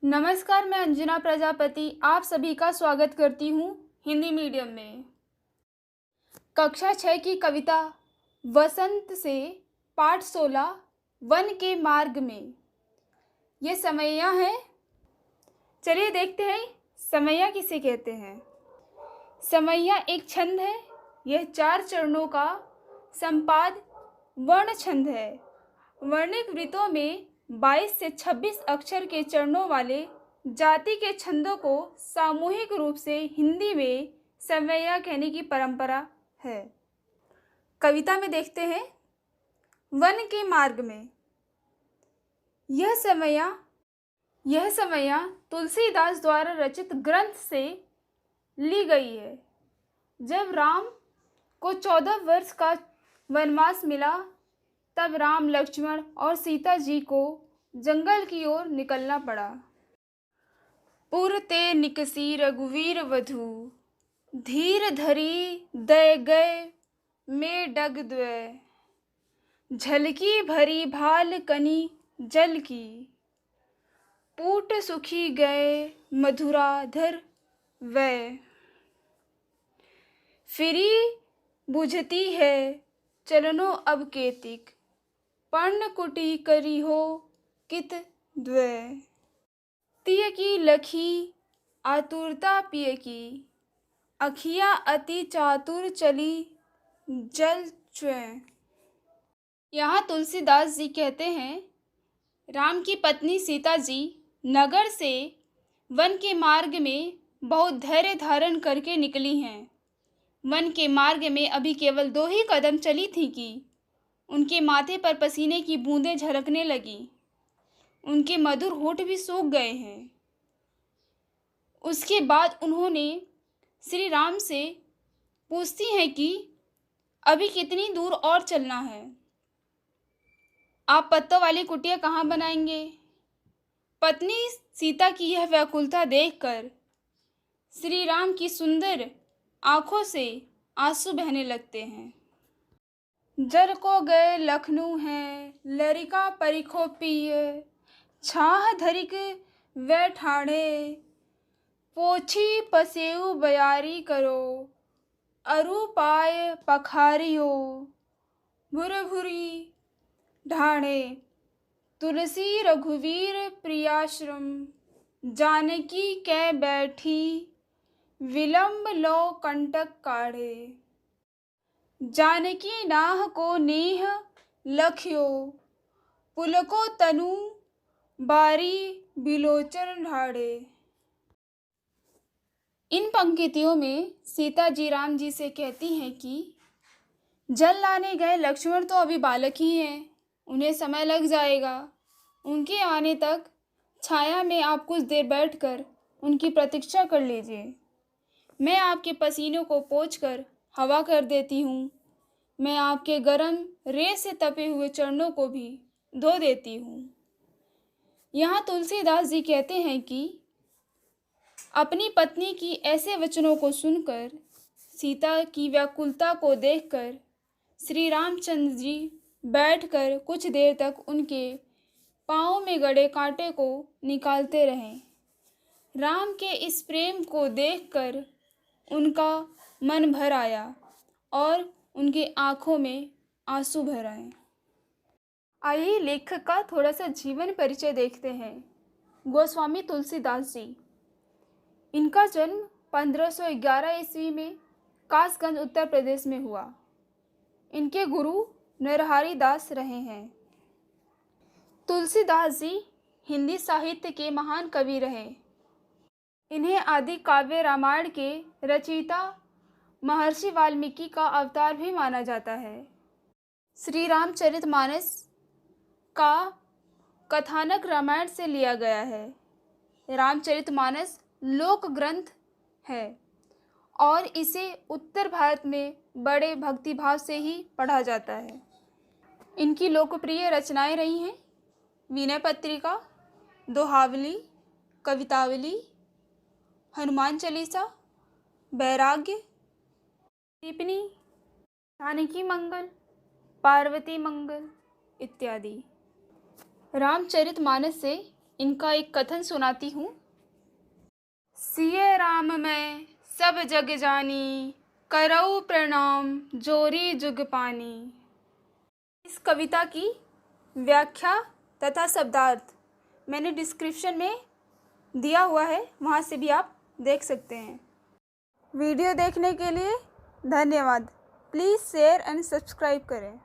नमस्कार, मैं अंजना प्रजापति आप सभी का स्वागत करती हूँ हिंदी मीडियम में। कक्षा 6 की कविता वसंत से पाठ 16 वन के मार्ग में। ये समैया है। चलिए देखते हैं समैया किसे कहते हैं। समैया एक छंद है। यह 4 चरणों का संपाद वर्ण छंद है। वर्णिक वृत्तों में 22 से 26 अक्षर के चरणों वाले जाति के छंदों को सामूहिक रूप से हिंदी में समैया कहने की परंपरा है। कविता में देखते हैं वन के मार्ग में। यह समैया तुलसीदास द्वारा रचित ग्रंथ से ली गई है। जब राम को 14 वर्ष का वनवास मिला तब राम, लक्ष्मण और सीता जी को जंगल की ओर निकलना पड़ा। पुर ते निकसी रघुवीर वधु, धीर धरी दय गए में डग द्वय, झलकी भरी भाल कनी जल की, पूट सुखी गए मधुराधर वै, फिरी बुझती है चलनो अब केतिक, पर्ण कुटी करी हो कित द्वय, तिय की लखी आतुरता पिय की, अखिया अति चातुर चली जल च्वय। यहाँ तुलसीदास जी कहते हैं राम की पत्नी सीता जी नगर से वन के मार्ग में बहुत धैर्य धारण करके निकली हैं। वन के मार्ग में अभी केवल 2 ही कदम चली थी कि उनके माथे पर पसीने की बूंदें झलकने लगी। उनके मधुर होठ भी सूख गए हैं। उसके बाद उन्होंने श्री राम से पूछती हैं कि अभी कितनी दूर और चलना है। आप पत्तों वाली कुटिया कहाँ बनाएंगे? पत्नी सीता की यह व्याकुलता देखकर श्री राम की सुंदर आंखों से आंसू बहने लगते हैं। जर को गए लखनऊ है, लरिका परिखो पिय, छाह धरिक वै ठाणे, पोछी पसेऊ बयारी करो, अरु पाय पखारियो, भुर भुरी ढाणे, तुलसी रघुवीर प्रियाश्रम, जानकी कै बैठी, विलंब लो कंटक काढ़े, जानकी नाह को नेह लख्यो, पुलको तनु बारी बिलोचन ढाढ़े। इन पंक्तियों में सीता जी राम जी से कहती हैं कि जल लाने गए लक्ष्मण तो अभी बालक ही हैं, उन्हें समय लग जाएगा। उनके आने तक छाया में आप कुछ देर बैठकर उनकी प्रतीक्षा कर लीजिए। मैं आपके पसीनों को पोंछकर हवा कर देती हूँ। मैं आपके गर्म रेत से तपे हुए चरणों को भी धो देती हूँ। यहाँ तुलसीदास जी कहते हैं कि अपनी पत्नी की ऐसे वचनों को सुनकर, सीता की व्याकुलता को देखकर श्री रामचंद्र जी बैठकर कुछ देर तक उनके पाँव में गड़े कांटे को निकालते रहें। राम के इस प्रेम को देखकर उनका मन भर आया और उनकी आंखों में आंसू भर आए। आइए लेखक का थोड़ा सा जीवन परिचय देखते हैं। गोस्वामी तुलसीदास जी, इनका जन्म 1511 ईस्वी में कासगंज उत्तर प्रदेश में हुआ। इनके गुरु नरहरि दास रहे हैं। तुलसीदास जी हिंदी साहित्य के महान कवि रहे। इन्हें आदि काव्य रामायण के रचयिता महर्षि वाल्मीकि का अवतार भी माना जाता है। श्री रामचरितमानस का कथानक रामायण से लिया गया है। रामचरितमानस लोक ग्रंथ है और इसे उत्तर भारत में बड़े भक्तिभाव से ही पढ़ा जाता है। इनकी लोकप्रिय रचनाएं रही हैं विनय पत्रिका, दोहावली, कवितावली, हनुमान चालीसा, वैराग्य, टिप्पणी, जानकी मंगल, पार्वती मंगल इत्यादि। रामचरितमानस से इनका एक कथन सुनाती हूँ। सिए राम मैं सब जग जानी, करऊ प्रणाम जोरी जुग पानी। इस कविता की व्याख्या तथा शब्दार्थ मैंने डिस्क्रिप्शन में दिया हुआ है, वहाँ से भी आप देख सकते हैं। वीडियो देखने के लिए धन्यवाद। प्लीज़ शेयर एंड सब्सक्राइब करें।